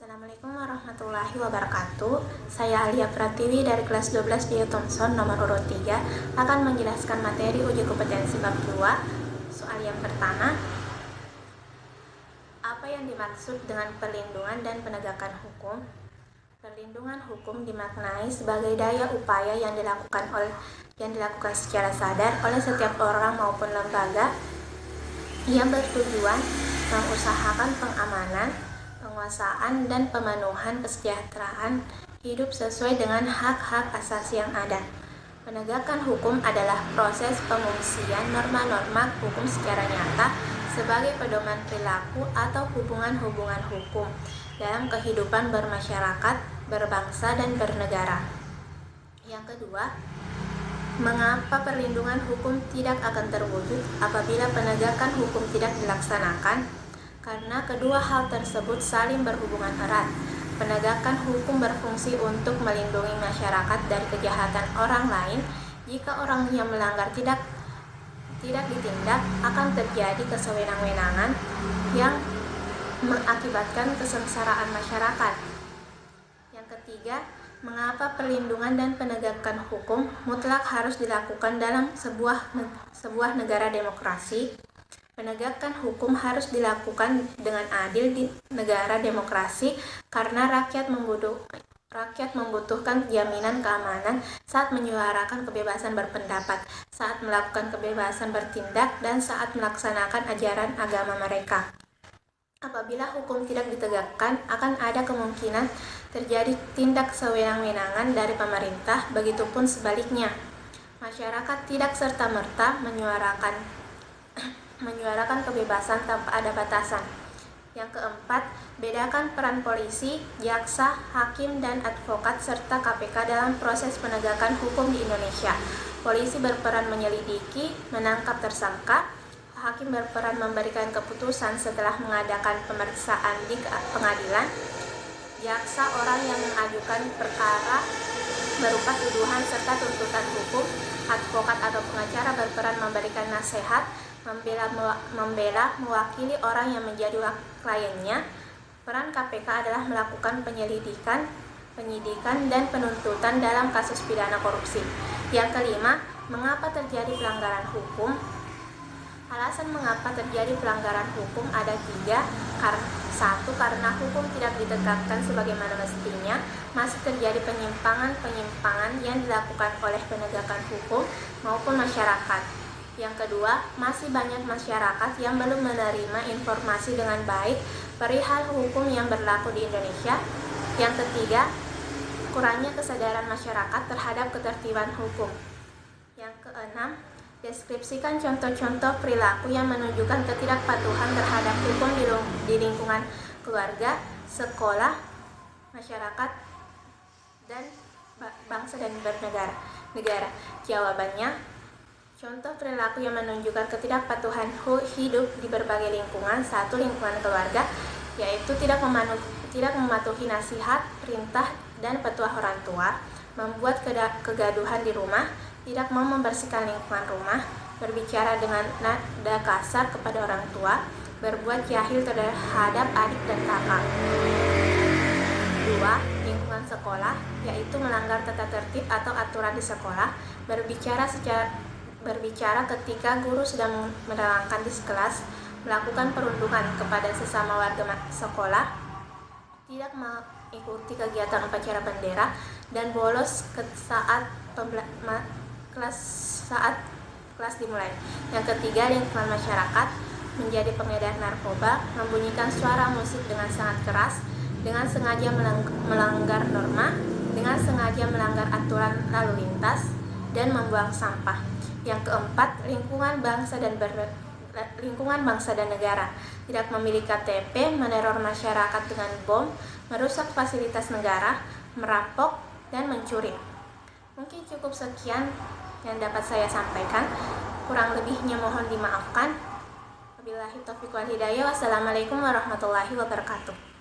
Assalamualaikum warahmatullahi wabarakatuh. Saya Alia Pratiwi dari kelas 12 di Thompson nomor urut 3 akan menjelaskan materi uji kompetensi bab 2. Soal yang pertama, apa yang dimaksud dengan perlindungan dan penegakan hukum? Perlindungan hukum dimaknai sebagai daya upaya yang dilakukan secara sadar oleh setiap orang maupun lembaga yang bertujuan mengusahakan pengamanan, penguasaan, dan pemenuhan kesejahteraan hidup sesuai dengan hak-hak asasi yang ada. Penegakan hukum adalah proses pengungsian norma-norma hukum secara nyata sebagai pedoman perilaku atau hubungan-hubungan hukum dalam kehidupan bermasyarakat, berbangsa, dan bernegara. Yang kedua, mengapa perlindungan hukum tidak akan terwujud apabila penegakan hukum tidak dilaksanakan? Karena kedua hal tersebut saling berhubungan erat. Penegakan hukum berfungsi untuk melindungi masyarakat dari kejahatan orang lain. Jika orang yang melanggar tidak ditindak, akan terjadi kesewenang-wenangan yang mengakibatkan kesengsaraan masyarakat. Yang ketiga, mengapa perlindungan dan penegakan hukum mutlak harus dilakukan dalam sebuah negara demokrasi? Penegakan hukum harus dilakukan dengan adil di negara demokrasi karena rakyat membutuhkan jaminan keamanan saat menyuarakan kebebasan berpendapat, saat melakukan kebebasan bertindak, dan saat melaksanakan ajaran agama mereka. Apabila hukum tidak ditegakkan, akan ada kemungkinan terjadi tindak sewenang-wenangan dari pemerintah, begitupun sebaliknya. Masyarakat tidak serta-merta menyuarakan kebebasan tanpa ada batasan. Yang keempat, bedakan peran polisi, jaksa, hakim, dan advokat serta KPK dalam proses penegakan hukum di Indonesia. Polisi berperan menyelidiki, menangkap tersangka, hakim berperan memberikan keputusan setelah mengadakan pemeriksaan di pengadilan, jaksa orang yang mengajukan perkara berupa tuduhan serta tuntutan hukum, advokat atau pengacara berperan memberikan nasihat, membela, mewakili orang yang menjadi kliennya. Peran KPK adalah melakukan penyelidikan, penyidikan, dan penuntutan dalam kasus pidana korupsi. Yang kelima, mengapa terjadi pelanggaran hukum? Alasan mengapa terjadi pelanggaran hukum ada tiga. Satu, karena hukum tidak ditegakkan sebagaimana mestinya, masih terjadi penyimpangan yang dilakukan oleh penegakan hukum maupun masyarakat. Yang kedua, masih banyak masyarakat yang belum menerima informasi dengan baik perihal hukum yang berlaku di Indonesia. Yang ketiga, kurangnya kesadaran masyarakat terhadap ketertiban hukum. Yang keenam, deskripsikan contoh-contoh perilaku yang menunjukkan ketidakpatuhan terhadap hukum di lingkungan keluarga, sekolah, masyarakat, dan bangsa dan bernegara. Jawabannya, contoh perilaku yang menunjukkan ketidakpatuhan hidup di berbagai lingkungan. Satu, lingkungan keluarga, yaitu tidak mematuhi nasihat, perintah, dan petuah orang tua, membuat kegaduhan di rumah, tidak mau membersihkan lingkungan rumah, berbicara dengan nada kasar kepada orang tua, berbuat jahil terhadap adik dan kakak. Dua, lingkungan sekolah, yaitu melanggar tata tertib atau aturan di sekolah, berbicara ketika guru sedang menerangkan di kelas, melakukan perundungan kepada sesama warga sekolah, tidak mengikuti kegiatan upacara bendera, dan bolos saat kelas dimulai. Yang ketiga, lingkungan masyarakat, menjadi pengedar narkoba, membunyikan suara musik dengan sangat keras, dengan sengaja melanggar norma, dengan sengaja melanggar aturan lalu lintas, dan membuang sampah. Yang keempat, lingkungan bangsa dan negara, tidak memiliki KTP, meneror masyarakat dengan bom, merusak fasilitas negara, merampok, dan mencuri. Mungkin cukup sekian yang dapat saya sampaikan. Kurang lebihnya mohon dimaafkan. Wabillahi taufiq wal hidayah. Wassalamualaikum warahmatullahi wabarakatuh.